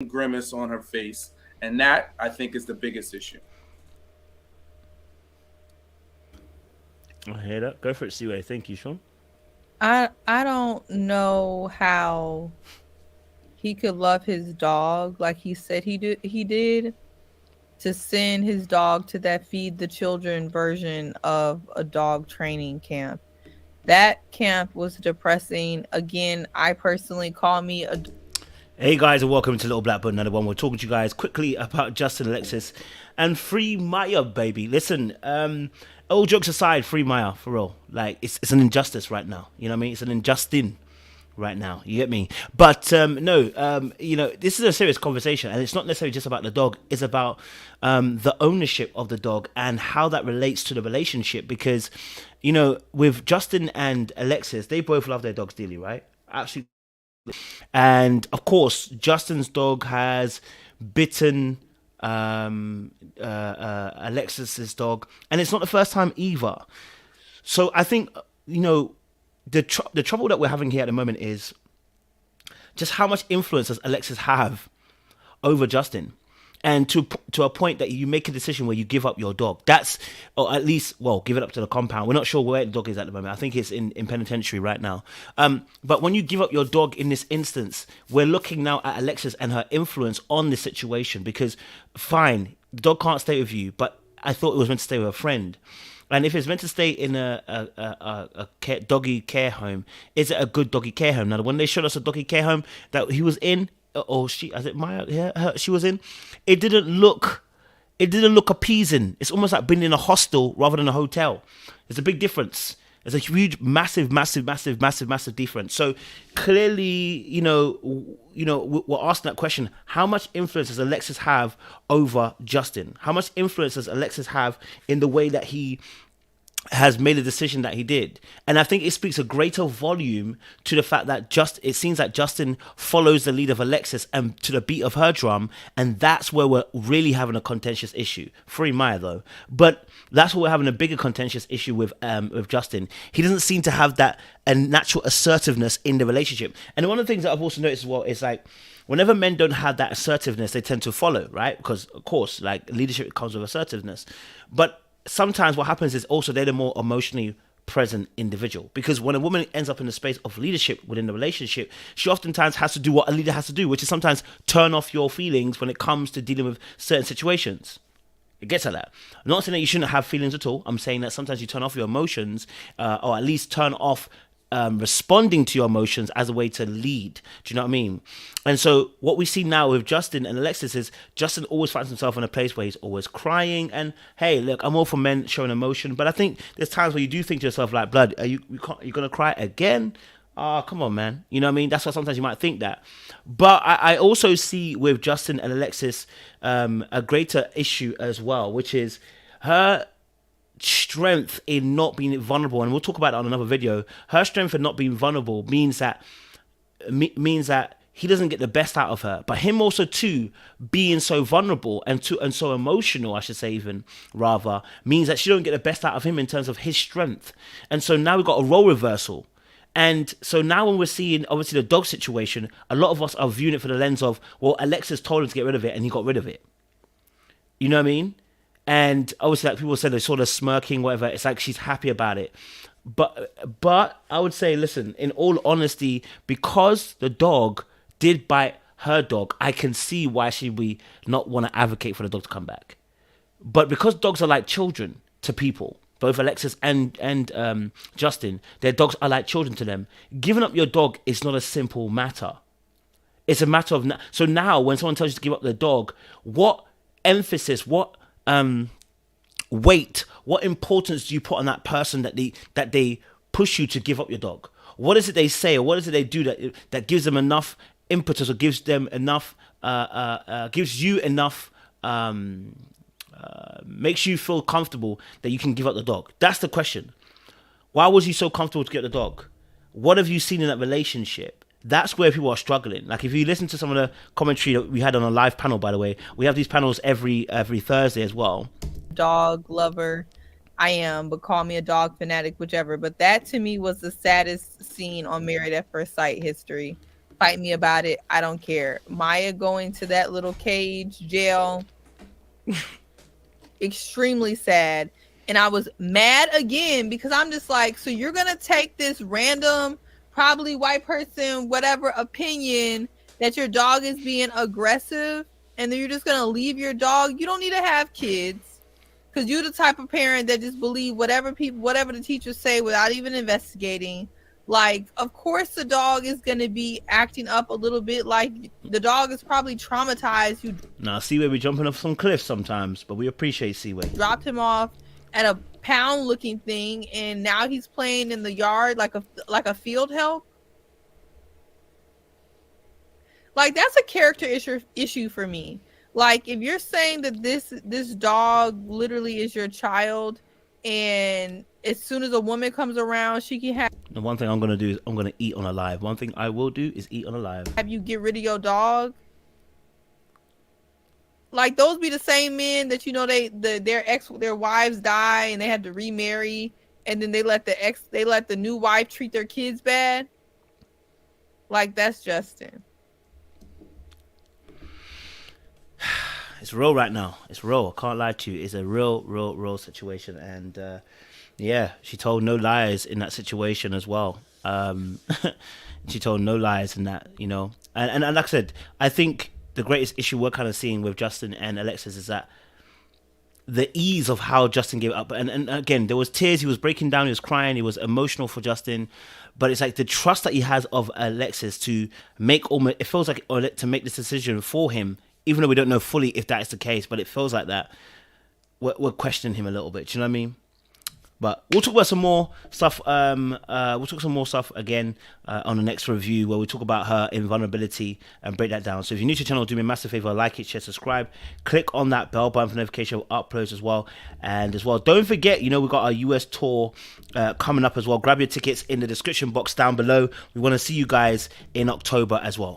grimace on her face, and that I think is the biggest issue. I hear that. Go for it, Siwe. Thank you, Sean. I don't know how he could love his dog like he said he did to send his dog to that feed the children version of a dog training camp. That camp was depressing. Again, I personally call me a Hey guys, and welcome to Little Black Book, another one. We're talking to you guys quickly about Justin, Alexis, and Free Maya, baby. Listen, all jokes aside, Free Maya, for real. Like, it's an injustice right now. You know what I mean? It's an injustin right now. You get me? But no, this is a serious conversation, and it's not necessarily just about the dog. It's about the ownership of the dog and how that relates to the relationship. Because, with Justin and Alexis, they both love their dogs dearly, right? Absolutely. And of course, Justin's dog has bitten Alexis's dog, and it's not the first time either. So I think the trouble that we're having here at the moment is just how much influence does Alexis have over Justin, and to a point that you make a decision where you give up your dog. That's, or at least, well, give it up to the compound. We're not sure where the dog is at the moment. I think it's in penitentiary right now. But when you give up your dog in this instance, we're looking now at Alexis and her influence on this situation. Because fine, the dog can't stay with you, but I thought it was meant to stay with a friend. And if it's meant to stay in a doggy care home, is it a good doggy care home? Now, when they showed us a doggy care home that he was in, or she, I think Maya, yeah, she was in, it didn't look appeasing. It's almost like being in a hostel rather than a hotel. There's a big difference. There's a huge, massive difference. So clearly, we're asking that question: how much influence does Alexis have over Justin? How much influence does Alexis have in the way that he has made a decision that he did? And I think it speaks a greater volume to the fact that it seems like Justin follows the lead of Alexis and to the beat of her drum, and that's where we're really having a contentious issue. Free Maya though, but that's where we're having a bigger contentious issue with Justin. He doesn't seem to have that a natural assertiveness in the relationship. And one of the things that I've also noticed as well is, like, whenever men don't have that assertiveness, they tend to follow, right? Because of course, like, leadership comes with assertiveness, but sometimes what happens is also they're the more emotionally present individual, because when a woman ends up in the space of leadership within the relationship, she oftentimes has to do what a leader has to do, which is sometimes turn off your feelings when it comes to dealing with certain situations. It gets at that. I'm not saying that you shouldn't have feelings at all. I'm saying that sometimes you turn off your emotions, or at least turn off responding to your emotions as a way to lead. Do you know what I mean? And so what we see now with Justin and Alexis is Justin always finds himself in a place where he's always crying. And hey, look, I'm all for men showing emotion, but I think there's times where you do think to yourself, like, blood, are you gonna cry again? Oh, come on, man. You know what I mean? That's why sometimes you might think that. But I also see with Justin and Alexis a greater issue as well, which is her strength in not being vulnerable. And we'll talk about it on another video. Her strength in not being vulnerable means that he doesn't get the best out of her, but him also too being so vulnerable and so emotional, I should say, even rather, means that she don't get the best out of him in terms of his strength. And so now we've got a role reversal. And so now when we're seeing, obviously, the dog situation, a lot of us are viewing it for the lens of, well, Alexis told him to get rid of it and he got rid of it. You know what I mean? And obviously, like people said, they saw her smirking, whatever. It's like she's happy about it. But I would say, listen, in all honesty, because the dog did bite her dog, I can see why she would not want to advocate for the dog to come back. But because dogs are like children to people, both Alexis and Justin, their dogs are like children to them. Giving up your dog is not a simple matter. It's a matter of... So now, when someone tells you to give up their dog, what emphasis, what weight, what importance do you put on that person that they push you to give up your dog? What is it they say, or what is it they do that gives them enough impetus, or gives them enough, gives you enough, makes you feel comfortable that you can give up the dog? That's the question. Why was you so comfortable to get the dog? What have you seen in that relationship? That's where people are struggling. Like, if you listen to some of the commentary that we had on a live panel, by the way, we have these panels every Thursday as well. dog lover. I am, but call me a dog fanatic, whichever. But that to me was the saddest scene on Married at First Sight history. fight me about it. I don't care. Maya going to that little cage jail, extremely sad. And I was mad again because I'm just like, so you're going to take this random, probably white person, whatever opinion that your dog is being aggressive, and then you're just going to leave your dog. You don't need to have kids because you're the type of parent that just believe whatever the teachers say without even investigating. Like, of course the dog is going to be acting up a little bit. Like, the dog is probably traumatized. You Now, Seaway be jumping off some cliffs sometimes, but we appreciate Seaway. dropped him off at a pound looking thing, and now he's playing in the yard like a field help. Like, that's a character issue for me. Like, if you're saying that this dog literally is your child, and as soon as a woman comes around, she can The one thing I'm going to do is I'm going to eat on a live. One thing I will do is eat on a live. have you get rid of your dog. Like, those be the same men that, you know, their wives die and they had to remarry, and then they let the new wife treat their kids bad. Like, that's Justin. It's real right now. It's real. I can't lie to you. It's a real situation. And yeah, she told no lies in that situation as well. She told no lies in that, you know. And like I said, I think the greatest issue we're kind of seeing with Justin and Alexis is that the ease of how Justin gave up. And again, there was tears. He was breaking down. He was crying. He was emotional for Justin. But it's like the trust that he has of Alexis to make almost, it feels like, or to make this decision for him, even though we don't know fully if that is the case, but it feels like that we're questioning him a little bit. Do you know what I mean? But we'll talk about some more stuff. We'll talk some more stuff again on the next review, where we talk about her invulnerability and break that down. So if you're new to the channel, do me a massive favor: like it, share, subscribe, click on that bell button for notification of uploads as well. And as well, don't forget, you know, we've got our US tour coming up as well. Grab your tickets in the description box down below. We want to see you guys in October as well.